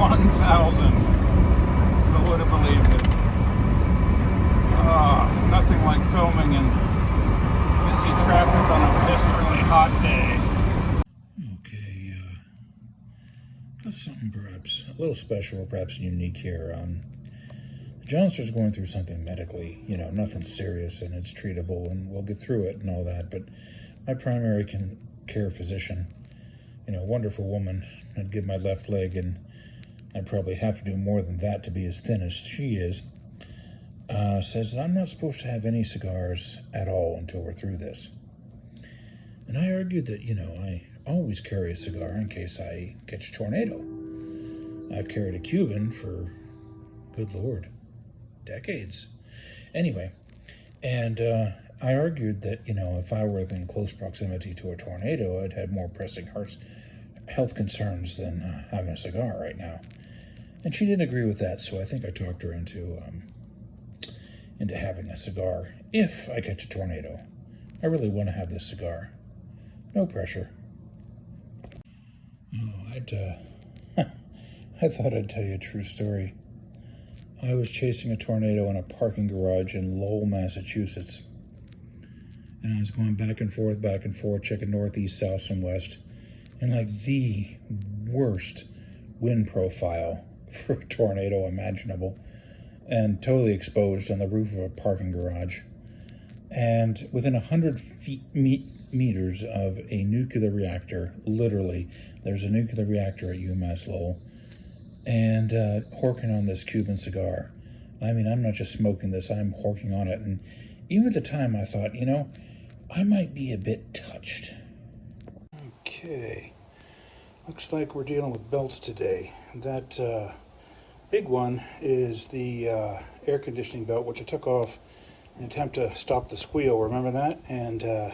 1,000. Who would have believed it? Nothing like filming in busy traffic on a blisteringly hot day. Okay, that's something perhaps a little special, perhaps unique here. The Johnson's going through something medically, nothing serious, and it's treatable, and we'll get through it and all that, but my primary care physician, wonderful woman, I'd give my left leg, and I'd probably have to do more than that to be as thin as she is, says that I'm not supposed to have any cigars at all until we're through this. And I argued that, I always carry a cigar in case I catch a tornado. I've carried a Cuban for, good Lord, decades. Anyway, and I argued that, if I were in close proximity to a tornado, I'd have more pressing health concerns than having a cigar right now. And she didn't agree with that, so I think I talked her into having a cigar if I catch a tornado. I really want to have this cigar. No pressure. Oh, I thought I'd tell you a true story. I was chasing a tornado in a parking garage in Lowell, Massachusetts. And I was going back and forth, checking northeast, south, and west. And like the worst wind profile for a tornado imaginable. And totally exposed on the roof of a parking garage. And within 100 meters of a nuclear reactor, literally, there's a nuclear reactor at UMass Lowell. And horking on this Cuban cigar. I mean, I'm not just smoking this, I'm horking on it. And even at the time I thought, I might be a bit touched. Okay, looks like we're dealing with belts today. That big one is the air conditioning belt, which I took off in an attempt to stop the squeal, remember that? And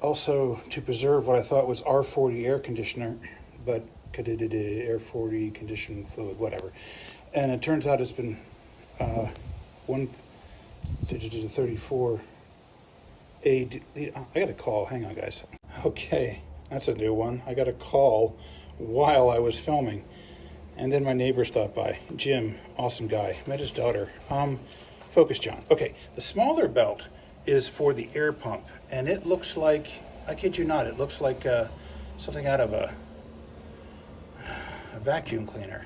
also to preserve what I thought was R40 air conditioner, but air 40 conditioning fluid, whatever. And it turns out it's been 134 I got a call. Hang on, guys. Okay, that's a new one. I got a call while I was filming. And then my neighbor stopped by. Jim, awesome guy. Met his daughter. Focus, John. Okay, the smaller belt is for the air pump. And it looks like, I kid you not, it looks like something out of a vacuum cleaner.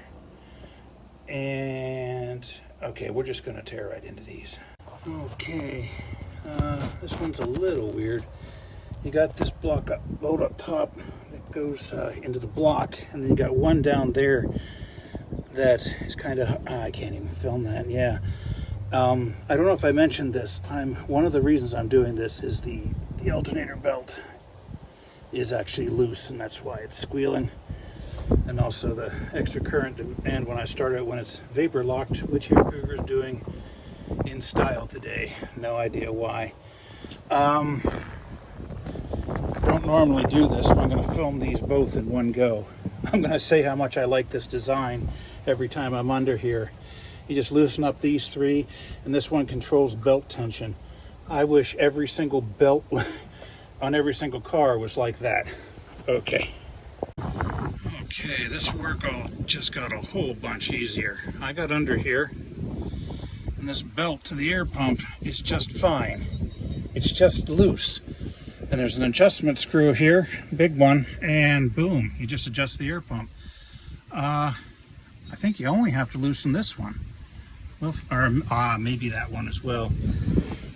And, okay, we're just going to tear right into these. Okay. This one's a little weird. You got this bolt up top that goes into the block, and then you got one down there that is kind of, I can't even film that, yeah. I don't know if I mentioned this. One of the reasons I'm doing this is the alternator belt is actually loose, and that's why it's squealing. And also the extra current demand when I start it when it's vapor locked, which here Cougar is doing in style today. No idea why. Don't normally do this, but I'm going to film these both in one go. I'm going to say how much I like this design every time I'm under here. You just loosen up these three, and this one controls belt tension. I wish every single belt on every single car was like that. Okay. Okay, this work all just got a whole bunch easier. I got under here, and this belt to the air pump is just fine. It's just loose. And there's an adjustment screw here, big one, and boom, you just adjust the air pump. I think you only have to loosen this one. Well, or maybe that one as well.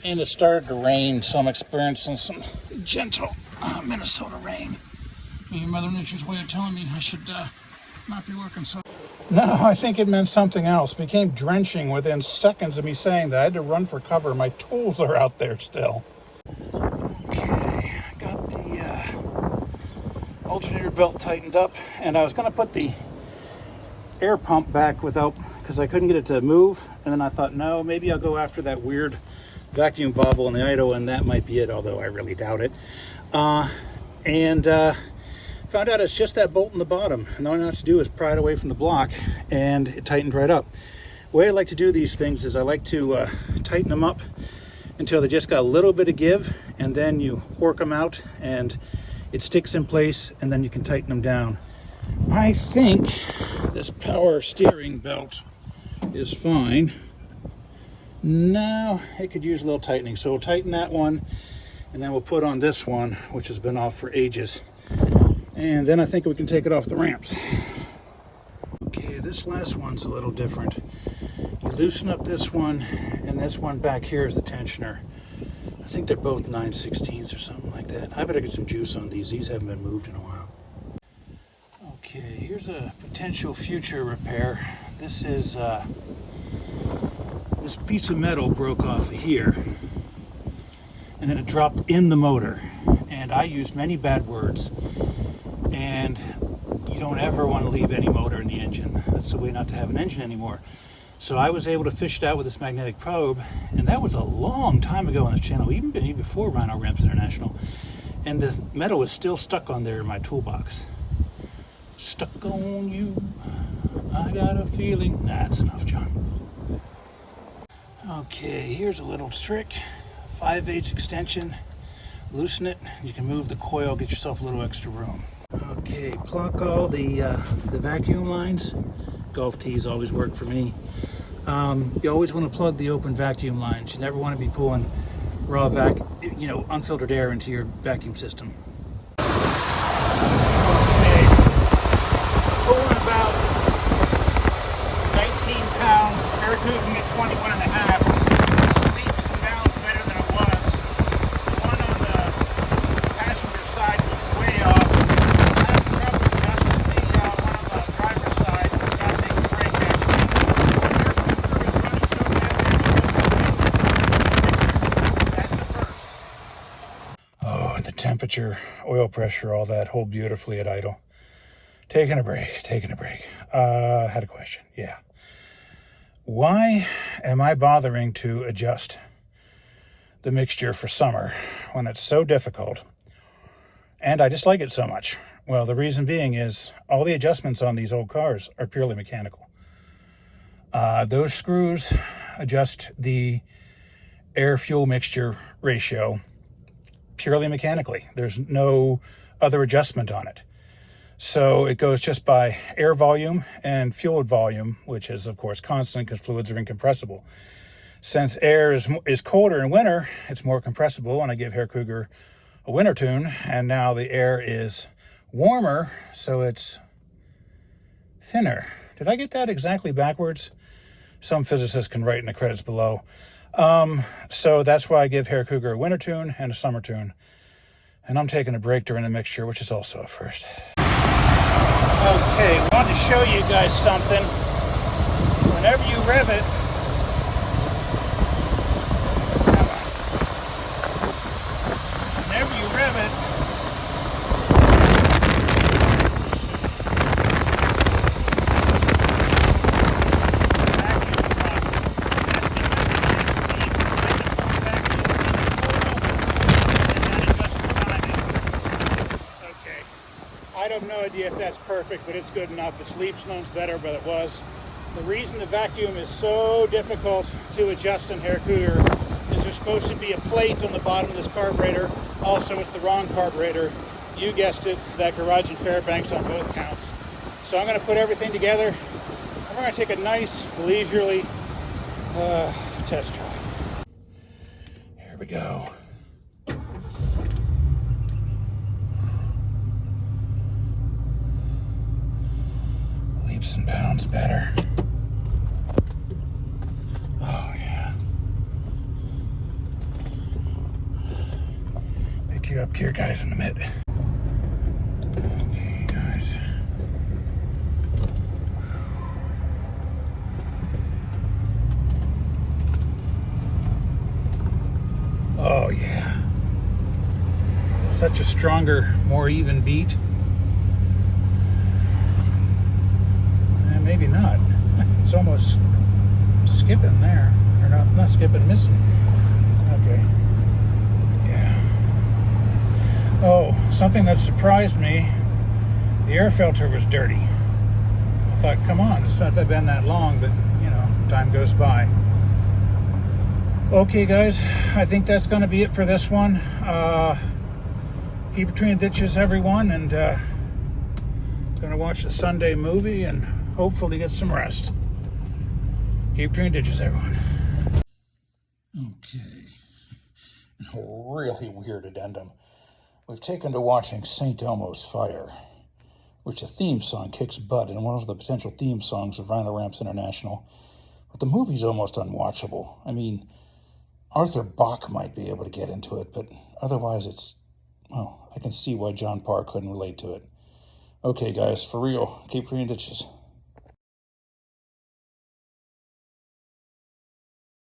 And it started to rain, so I'm experiencing some gentle Minnesota rain. Maybe Mother Nature's way of telling me I should not be working so. No, I think it meant something else. It became drenching within seconds of me saying that. I had to run for cover. My tools are out there still. Okay, I got the alternator belt tightened up, and I was going to put the air pump back without, because I couldn't get it to move, and then I thought, no, maybe I'll go after that weird vacuum bobble in the idle, and that might be it, although I really doubt it. Found out it's just that bolt in the bottom, and all I have to do is pry it away from the block, and it tightened right up. The way I like to do these things is I like to tighten them up until they just got a little bit of give, and then you work them out, and it sticks in place, and then you can tighten them down. I think this power steering belt is fine. Now it could use a little tightening, so we'll tighten that one, and then we'll put on this one, which has been off for ages, and then I think we can take it off the ramps. Okay, this last one's a little different. You loosen up this one, and this one back here is the tensioner. I think they're both 9/16 or something like that. I better get some juice on these. These haven't been moved in a while. Okay, here's a potential future repair. This is this piece of metal broke off of here, and then it dropped in the motor. And I used many bad words, and you don't ever want to leave any motor in the engine. That's the way not to have an engine anymore. So I was able to fish it out with this magnetic probe, and that was a long time ago on this channel, even before Rhino Ramps International. And the metal was still stuck on there in my toolbox. Stuck on you, I got a feeling. Nah, that's enough, John. Okay, here's a little trick. 5/8 extension. Loosen it, you can move the coil, get yourself a little extra room. Okay, plug all the vacuum lines. Golf tees always work for me. You always want to plug the open vacuum lines. You never want to be pulling raw unfiltered air into your vacuum system. Okay, pulling about 19 pounds, air cooking at 21 and a half. Leaps and bounds better than it was. The one on the passenger side was way off. I had trouble adjusting the one on the driver's side. Got to take a break actually. The air cooker was running so bad that's the first. Oh, and the temperature, oil pressure, all that hold beautifully at idle. Taking a break. Had a question. Yeah. Why am I bothering to adjust the mixture for summer when it's so difficult and I just like it so much? Well, the reason being is all the adjustments on these old cars are purely mechanical. Those screws adjust the air-fuel mixture ratio purely mechanically. There's no other adjustment on it. So it goes just by air volume and fuel volume, which is, of course, constant because fluids are incompressible. Since air is colder in winter, it's more compressible, and I give Herr Kruger a winter tune, and now the air is warmer, so it's thinner. Did I get that exactly backwards? Some physicists can write in the credits below. So that's why I give Herr Kruger a winter tune and a summer tune. And I'm taking a break during the mixture, which is also a first. Okay, wanted to show you guys something. Whenever you rev it, I have no idea if that's perfect, but it's good enough. It's leaps and bounds better than it was. The reason the vacuum is so difficult to adjust in Herr Kruger is there's supposed to be a plate on the bottom of this carburetor. Also, it's the wrong carburetor. You guessed it, that garage in Fairbanks on both counts. So I'm going to put everything together, and we're going to take a nice, leisurely test drive. Here we go. Leaps and bounds better. Oh yeah. Pick you up here, guys, in a minute. Okay, guys. Oh yeah. Such a stronger, more even beat. Maybe not. It's almost skipping there. Or not skipping, missing. Okay. Yeah. Oh, something that surprised me, the air filter was dirty. I thought, come on, it's not been that long, but, you know, time goes by. Okay, guys, I think that's going to be it for this one. Keep between ditches, everyone, and going to watch the Sunday movie and hopefully get some rest. Keep doing ditches, everyone. Okay. A really weird addendum. We've taken to watching St. Elmo's Fire, which the theme song kicks butt and one of the potential theme songs of Rhino Ramps International. But the movie's almost unwatchable. I mean, Arthur Bach might be able to get into it, but otherwise it's, well, I can see why John Parr couldn't relate to it. Okay, guys, for real, keep reading ditches.